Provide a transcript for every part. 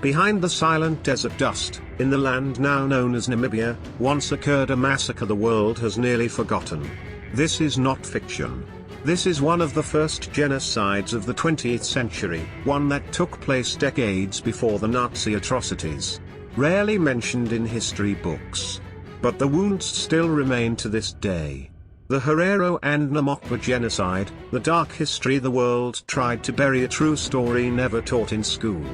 Behind the silent desert dust, in the land now known as Namibia, once occurred a massacre the world has nearly forgotten. This is not fiction. This is one of the first genocides of the 20th century, one that took place decades before the Nazi atrocities. Rarely mentioned in history books. But the wounds still remain to this day. The Herero and Namaqua genocide, the dark history the world tried to bury, a true story never taught in school.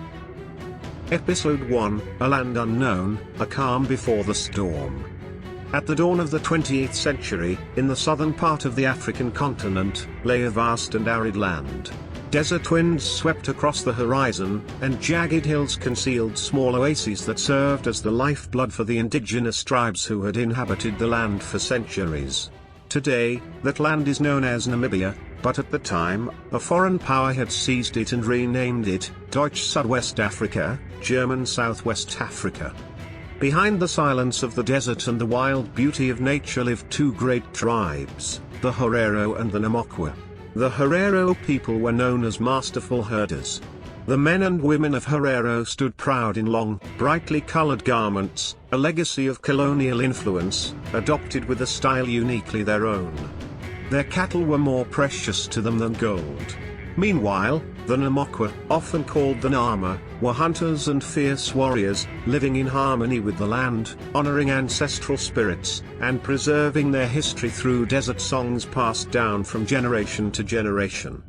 Episode 1, A Land Unknown, A Calm Before the Storm. At the dawn of the 20th century, in the southern part of the African continent, lay a vast and arid land. Desert winds swept across the horizon, and jagged hills concealed small oases that served as the lifeblood for the indigenous tribes who had inhabited the land for centuries. Today, that land is known as Namibia, but at the time, a foreign power had seized it and renamed it Deutsch Südwest Africa, German Southwest Africa. Behind the silence of the desert and the wild beauty of nature lived two great tribes, the Herero and the Namaqua. The Herero people were known as masterful herders. The men and women of Herero stood proud in long, brightly colored garments, a legacy of colonial influence, adopted with a style uniquely their own. Their cattle were more precious to them than gold. Meanwhile, the Namaqua, often called the Nama, were hunters and fierce warriors, living in harmony with the land, honoring ancestral spirits, and preserving their history through desert songs passed down from generation to generation.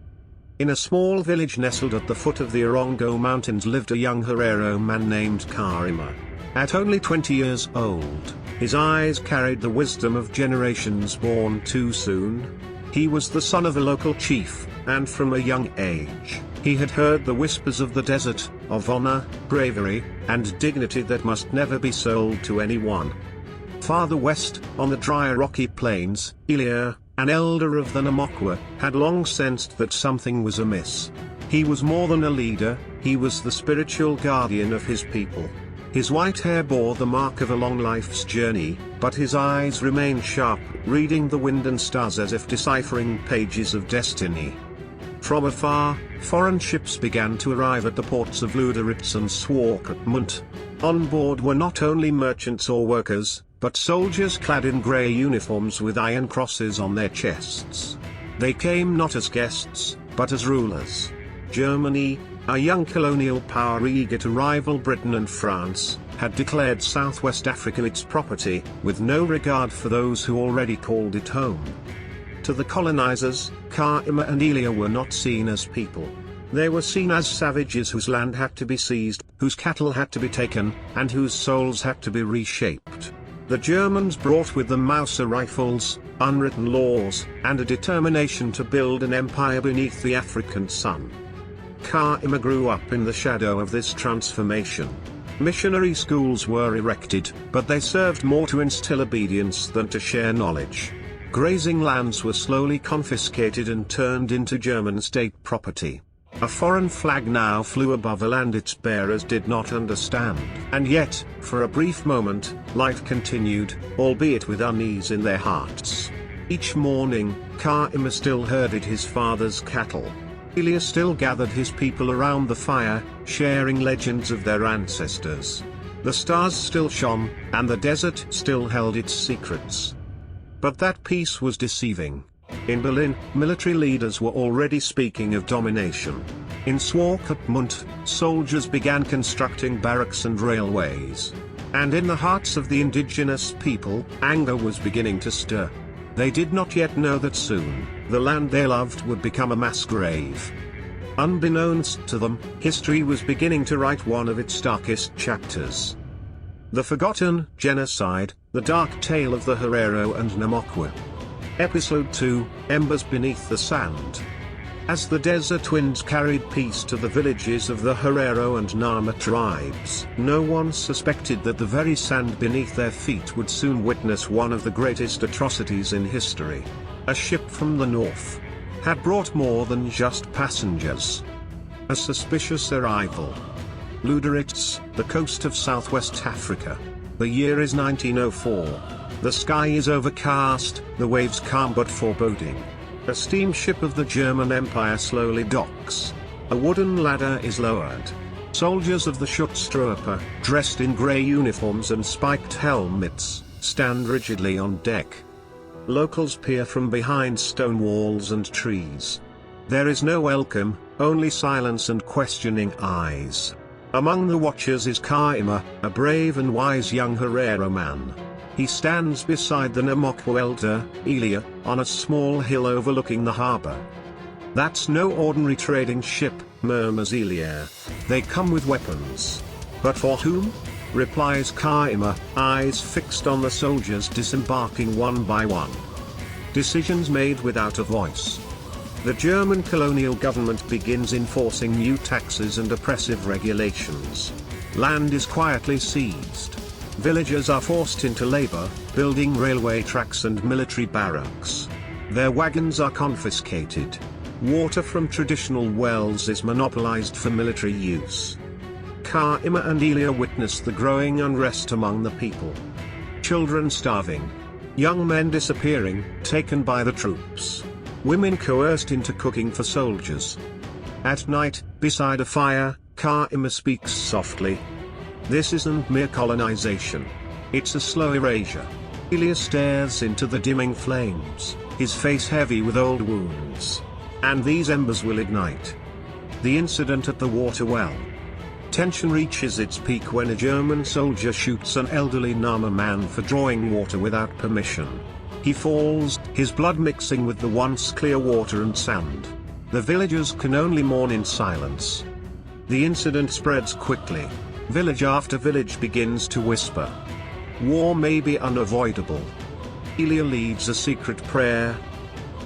In a small village nestled at the foot of the Orongo Mountains lived a young Herero man named Kahima. At only 20 years old, his eyes carried the wisdom of generations born too soon. He was the son of a local chief, and from a young age, he had heard the whispers of the desert, of honor, bravery, and dignity that must never be sold to anyone. Farther west, on the dry rocky plains, Elia, an elder of the Namaqua, had long sensed that something was amiss. He was more than a leader, he was the spiritual guardian of his people. His white hair bore the mark of a long life's journey, but his eyes remained sharp, reading the wind and stars as if deciphering pages of destiny. From afar, foreign ships began to arrive at the ports of Luderitz and Swakopmund. On board were not only merchants or workers, but soldiers clad in grey uniforms with iron crosses on their chests. They came not as guests, but as rulers. Germany, a young colonial power eager to rival Britain and France, had declared Southwest Africa its property, with no regard for those who already called it home. To the colonizers, Kahima and Elia were not seen as people. They were seen as savages whose land had to be seized, whose cattle had to be taken, and whose souls had to be reshaped. The Germans brought with them Mauser rifles, unwritten laws, and a determination to build an empire beneath the African sun. Kahima grew up in the shadow of this transformation. Missionary schools were erected, but they served more to instill obedience than to share knowledge. Grazing lands were slowly confiscated and turned into German state property. A foreign flag now flew above a land its bearers did not understand. And yet, for a brief moment, life continued, albeit with unease in their hearts. Each morning, Kahima still herded his father's cattle. Elia still gathered his people around the fire, sharing legends of their ancestors. The stars still shone, and the desert still held its secrets. But that peace was deceiving. In Berlin, military leaders were already speaking of domination. In Swakopmund, soldiers began constructing barracks and railways. And in the hearts of the indigenous people, anger was beginning to stir. They did not yet know that soon, the land they loved would become a mass grave. Unbeknownst to them, history was beginning to write one of its darkest chapters. The Forgotten Genocide, the dark tale of the Herero and Namaqua. Episode 2, Embers Beneath the Sand. As the desert winds carried peace to the villages of the Herero and Nama tribes, no one suspected that the very sand beneath their feet would soon witness one of the greatest atrocities in history. A ship from the north had brought more than just passengers. A suspicious arrival. Luderitz, the coast of Southwest Africa. The year is 1904. The sky is overcast, the waves calm but foreboding. A steamship of the German Empire slowly docks. A wooden ladder is lowered. Soldiers of the Schutztruppe, dressed in grey uniforms and spiked helmets, stand rigidly on deck. Locals peer from behind stone walls and trees. There is no welcome, only silence and questioning eyes. Among the watchers is Kahima, a brave and wise young Herero man. He stands beside the Namaqua elder, Elia, on a small hill overlooking the harbor. "That's no ordinary trading ship," murmurs Elia. "They come with weapons." "But for whom?" replies Kahima, eyes fixed on the soldiers disembarking one by one. Decisions made without a voice. The German colonial government begins enforcing new taxes and oppressive regulations. Land is quietly seized. Villagers are forced into labor, building railway tracks and military barracks. Their wagons are confiscated. Water from traditional wells is monopolized for military use. Kahima and Elia witness the growing unrest among the people. Children starving. Young men disappearing, taken by the troops. Women coerced into cooking for soldiers. At night, beside a fire, Kahima speaks softly. "This isn't mere colonization. It's a slow erasure." Elia stares into the dimming flames, his face heavy with old wounds. "And these embers will ignite." The incident at the water well. Tension reaches its peak when a German soldier shoots an elderly Nama man for drawing water without permission. He falls, his blood mixing with the once clear water and sand. The villagers can only mourn in silence. The incident spreads quickly. Village after village begins to whisper. War may be unavoidable. Elia leads a secret prayer.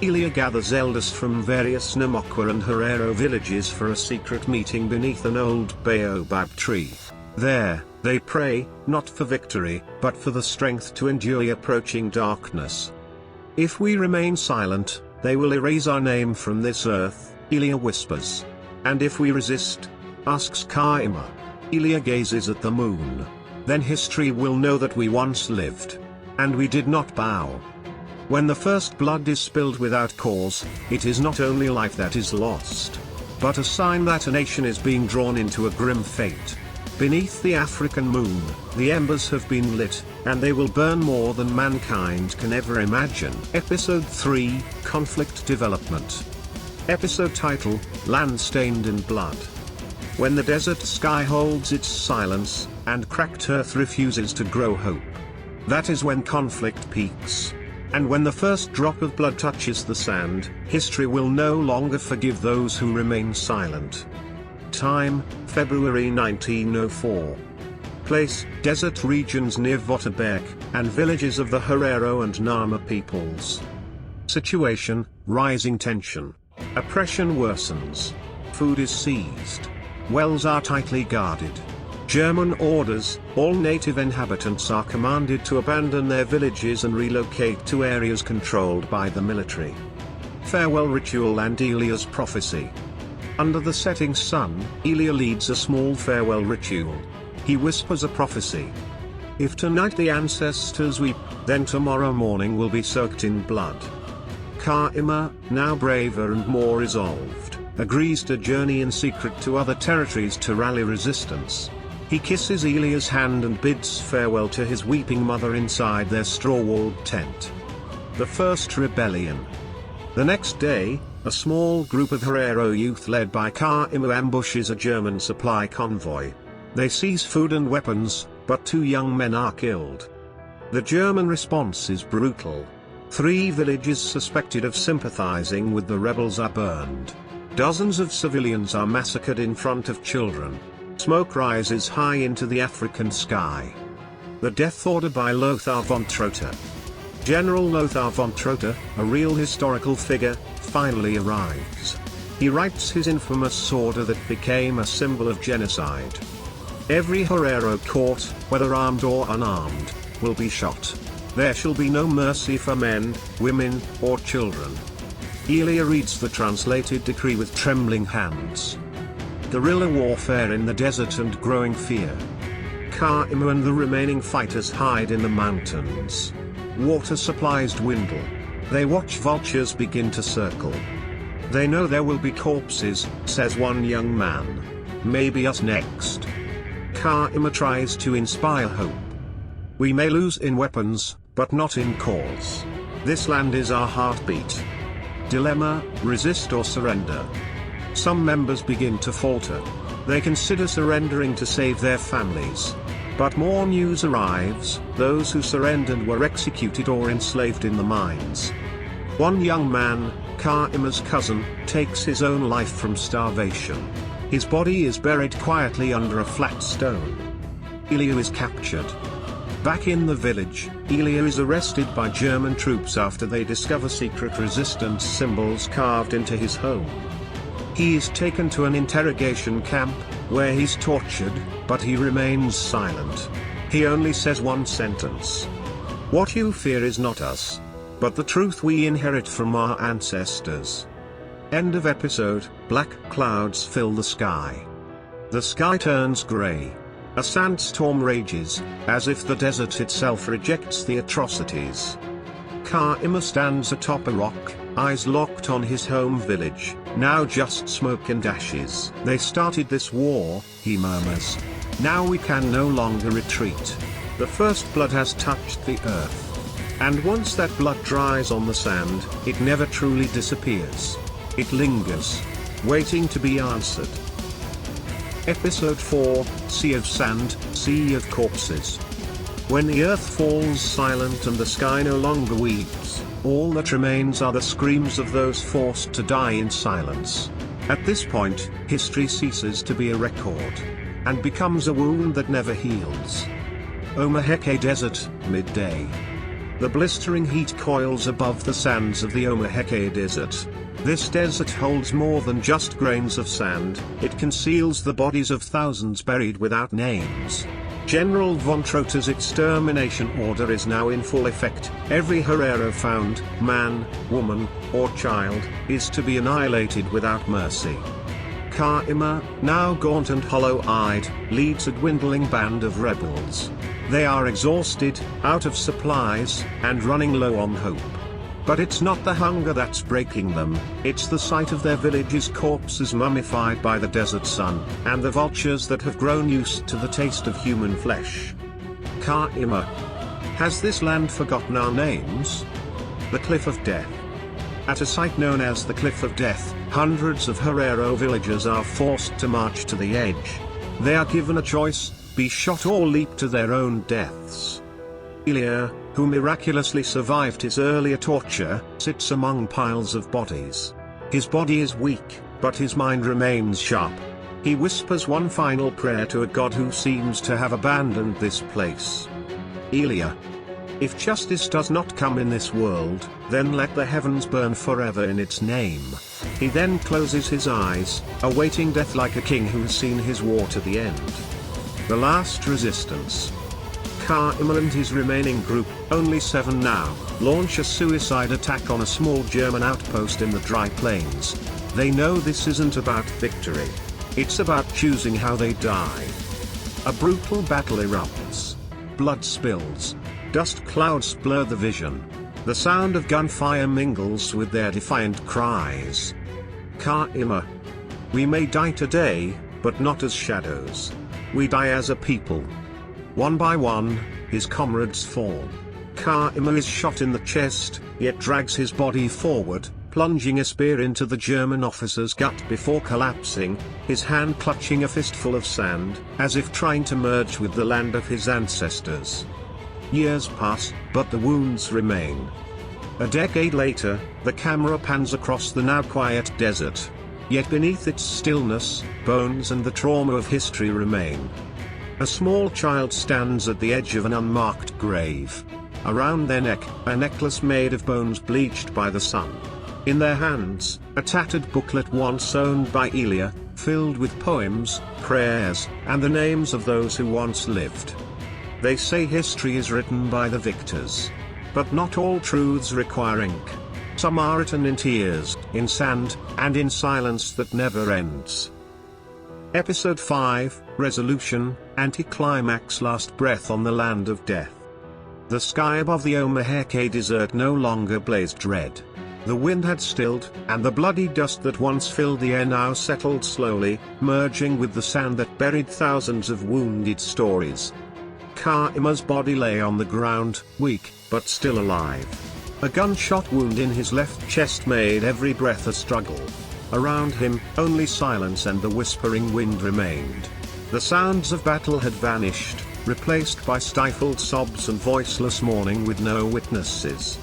Elia gathers elders from various Namaqua and Herero villages for a secret meeting beneath an old baobab tree. There, they pray, not for victory, but for the strength to endure the approaching darkness. "If we remain silent, they will erase our name from this earth," Elia whispers. "And if we resist?" asks Kahima. Elia gazes at the moon. "Then history will know that we once lived. And we did not bow." When the first blood is spilled without cause, it is not only life that is lost, but a sign that a nation is being drawn into a grim fate. Beneath the African moon, the embers have been lit, and they will burn more than mankind can ever imagine. Episode 3, Conflict Development. Episode title, Land Stained in Blood. When the desert sky holds its silence, and cracked earth refuses to grow hope. That is when conflict peaks. And when the first drop of blood touches the sand, history will no longer forgive those who remain silent. Time, February 1904. Place, desert regions near Waterberg, and villages of the Herero and Nama peoples. Situation, rising tension. Oppression worsens. Food is seized. Wells are tightly guarded. German orders, all native inhabitants are commanded to abandon their villages and relocate to areas controlled by the military. Farewell ritual and Elia's prophecy. Under the setting sun, Elia leads a small farewell ritual. He whispers a prophecy. If tonight the ancestors weep, then tomorrow morning will be soaked in blood. Kahima, now braver and more resolved, agrees to journey in secret to other territories to rally resistance. He kisses Elia's hand and bids farewell to his weeping mother inside their straw-walled tent. The first rebellion. The next day, a small group of Herero youth led by Kahima ambushes a German supply convoy. They seize food and weapons, but 2 young men are killed. The German response is brutal. 3 villages suspected of sympathizing with the rebels are burned. Dozens of civilians are massacred in front of children. Smoke rises high into the African sky. The death order by Lothar von Trotha. General Lothar von Trotha, a real historical figure, finally arrives. He writes his infamous order that became a symbol of genocide. Every Herero caught, whether armed or unarmed, will be shot. There shall be no mercy for men, women, or children. Elia reads the translated decree with trembling hands. Guerrilla warfare in the desert and growing fear. Kahima and the remaining fighters hide in the mountains. Water supplies dwindle. They watch vultures begin to circle. They know there will be corpses, says one young man. may be us next. Kahima tries to inspire hope. We may lose in weapons, but not in cause. This land is our heartbeat. Dilemma, resist or surrender. Some members begin to falter. They consider surrendering to save their families. But more news arrives: those who surrendered were executed or enslaved in the mines. One young man, Kahima's cousin, takes his own life from starvation. His body is buried quietly under a flat stone. Elia is captured. Back in the village, Elia is arrested by German troops after they discover secret resistance symbols carved into his home. He is taken to an interrogation camp, where he's tortured, but he remains silent. He only says one sentence: "What you fear is not us, but the truth we inherit from our ancestors." End of episode. Black clouds fill the sky. The sky turns grey. A sandstorm rages, as if the desert itself rejects the atrocities. Kahima stands atop a rock, eyes locked on his home village, now just smoke and ashes. "They started this war," he murmurs. "Now we can no longer retreat. The first blood has touched the earth. And once that blood dries on the sand, it never truly disappears. It lingers, waiting to be answered." Episode 4, Sea of Sand, Sea of Corpses. When the earth falls silent and the sky no longer weeps, all that remains are the screams of those forced to die in silence. At this point, history ceases to be a record, and becomes a wound that never heals. Omaheke Desert, midday. The blistering heat coils above the sands of the Omaheke Desert. This desert holds more than just grains of sand, it conceals the bodies of thousands buried without names. General von Trotter's extermination order is now in full effect. Every Herero found, man, woman, or child, is to be annihilated without mercy. Kahima, now gaunt and hollow-eyed, leads a dwindling band of rebels. They are exhausted, out of supplies, and running low on hope. But it's not the hunger that's breaking them, it's the sight of their village's corpses mummified by the desert sun, and the vultures that have grown used to the taste of human flesh. Kahima. Has this land forgotten our names? The Cliff of Death. At a site known as the Cliff of Death, hundreds of Herero villagers are forced to march to the edge. They are given a choice: be shot or leap to their own deaths. Elia, who miraculously survived his earlier torture, sits among piles of bodies. His body is weak, but his mind remains sharp. He whispers one final prayer to a god who seems to have abandoned this place. Elia. If justice does not come in this world, then let the heavens burn forever in its name. He then closes his eyes, awaiting death like a king who has seen his war to the end. The last resistance. Kahima and his remaining group, only 7 now, launch a suicide attack on a small German outpost in the dry plains. They know this isn't about victory. It's about choosing how they die. A brutal battle erupts. Blood spills. Dust clouds blur the vision. The sound of gunfire mingles with their defiant cries. Kahima. We may die today, but not as shadows. We die as a people. One by one, his comrades fall. Kahima is shot in the chest, yet drags his body forward, plunging a spear into the German officer's gut before collapsing, his hand clutching a fistful of sand, as if trying to merge with the land of his ancestors. Years pass, but the wounds remain. A decade later, the camera pans across the now quiet desert. Yet beneath its stillness, bones and the trauma of history remain. A small child stands at the edge of an unmarked grave. Around their neck, a necklace made of bones bleached by the sun. In their hands, a tattered booklet once owned by Elia, filled with poems, prayers, and the names of those who once lived. They say history is written by the victors. But not all truths require ink. Some are written in tears, in sand, and in silence that never ends. Episode 5, Resolution, Anticlimax. Last breath on the land of death. The sky above the Omaheke Desert no longer blazed red. The wind had stilled, and the bloody dust that once filled the air now settled slowly, merging with the sand that buried thousands of wounded stories. Kahima's body lay on the ground, weak, but still alive. A gunshot wound in his left chest made every breath a struggle. Around him, only silence and the whispering wind remained. The sounds of battle had vanished, replaced by stifled sobs and voiceless mourning with no witnesses.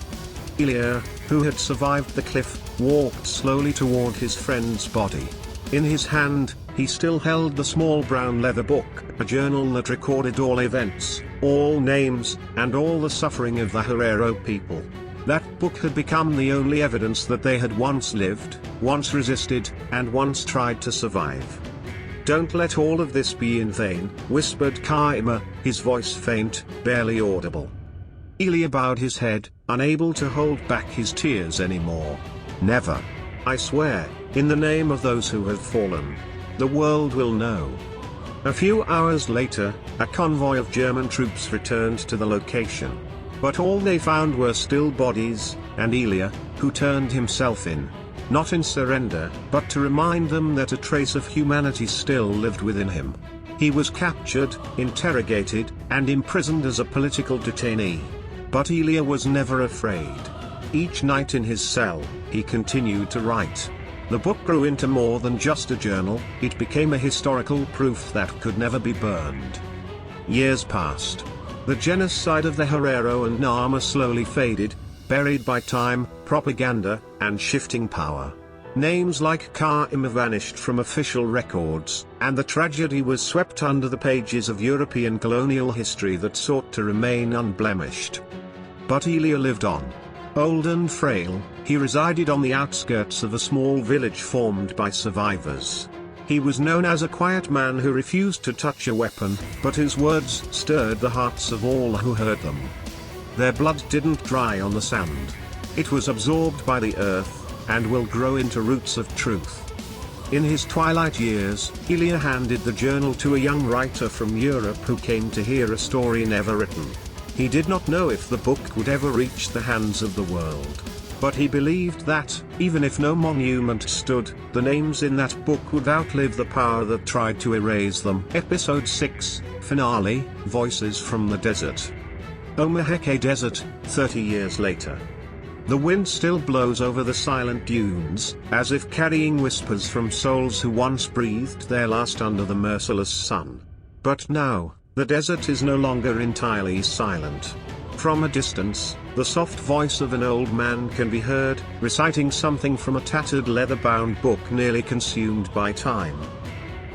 Elia, who had survived the cliff, walked slowly toward his friend's body. In his hand, he still held the small brown leather book, a journal that recorded all events, all names, and all the suffering of the Herero people. That book had become the only evidence that they had once lived, once resisted, and once tried to survive. "Don't let all of this be in vain," whispered Kahima, his voice faint, barely audible. Elia bowed his head, unable to hold back his tears anymore. "Never. I swear, in the name of those who have fallen. The world will know." A few hours later, a convoy of German troops returned to the location. But all they found were still bodies, and Elia, who turned himself in. Not in surrender, but to remind them that a trace of humanity still lived within him. He was captured, interrogated, and imprisoned as a political detainee. But Elia was never afraid. Each night in his cell, he continued to write. The book grew into more than just a journal, it became a historical proof that could never be burned. Years passed. The genocide of the Herero and Nama slowly faded, buried by time, propaganda, and shifting power. Names like Kahima vanished from official records, and the tragedy was swept under the pages of European colonial history that sought to remain unblemished. But Elia lived on. Old and frail, he resided on the outskirts of a small village formed by survivors. He was known as a quiet man who refused to touch a weapon, but whose words stirred the hearts of all who heard them. Their blood didn't dry on the sand. It was absorbed by the earth, and will grow into roots of truth. In his twilight years, Elia handed the journal to a young writer from Europe who came to hear a story never written. He did not know if the book would ever reach the hands of the world. But he believed that, even if no monument stood, the names in that book would outlive the power that tried to erase them. Episode 6, Finale, Voices from the Desert. Omaheke Desert, 30 years later. The wind still blows over the silent dunes, as if carrying whispers from souls who once breathed their last under the merciless sun. But now, the desert is no longer entirely silent. From a distance, the soft voice of an old man can be heard, reciting something from a tattered leather-bound book nearly consumed by time.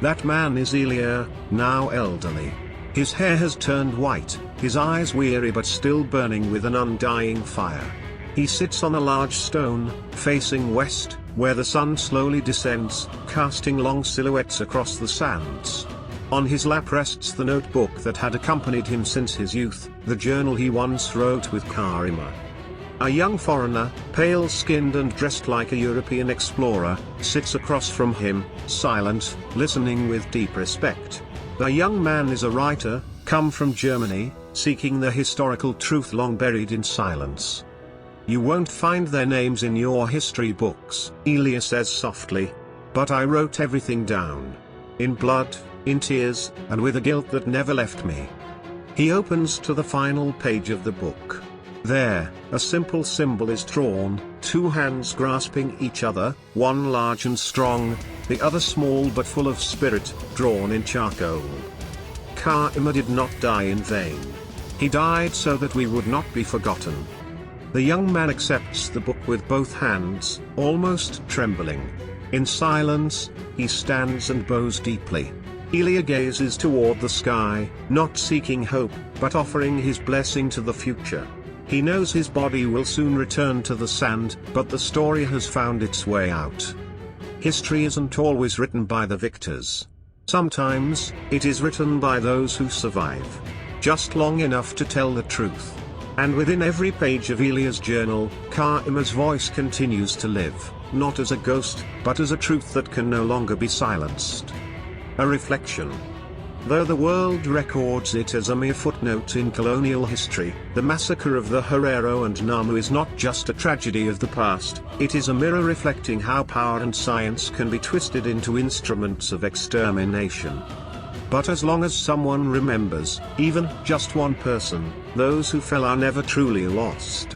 That man is Elia, now elderly. His hair has turned white, his eyes weary but still burning with an undying fire. He sits on a large stone, facing west, where the sun slowly descends, casting long silhouettes across the sands. On his lap rests the notebook that had accompanied him since his youth, the journal he once wrote with Kahima. A young foreigner, pale-skinned and dressed like a European explorer, sits across from him, silent, listening with deep respect. The young man is a writer, come from Germany, seeking the historical truth long buried in silence. "You won't find their names in your history books," Elia says softly. "But I wrote everything down. In blood, in tears, and with a guilt that never left me." He opens to the final page of the book. There, a simple symbol is drawn, two hands grasping each other, one large and strong, the other small but full of spirit, drawn in charcoal. Kahima did not die in vain. He died so that we would not be forgotten. The young man accepts the book with both hands, almost trembling. In silence, he stands and bows deeply. Elia gazes toward the sky, not seeking hope, but offering his blessing to the future. He knows his body will soon return to the sand, but the story has found its way out. History isn't always written by the victors. Sometimes, it is written by those who survive. Just long enough to tell the truth. And within every page of Elia's journal, Kahima's voice continues to live, not as a ghost, but as a truth that can no longer be silenced. A reflection. Though the world records it as a mere footnote in colonial history, the massacre of the Herero and Namu is not just a tragedy of the past, it is a mirror reflecting how power and science can be twisted into instruments of extermination. But as long as someone remembers, even just one person, those who fell are never truly lost.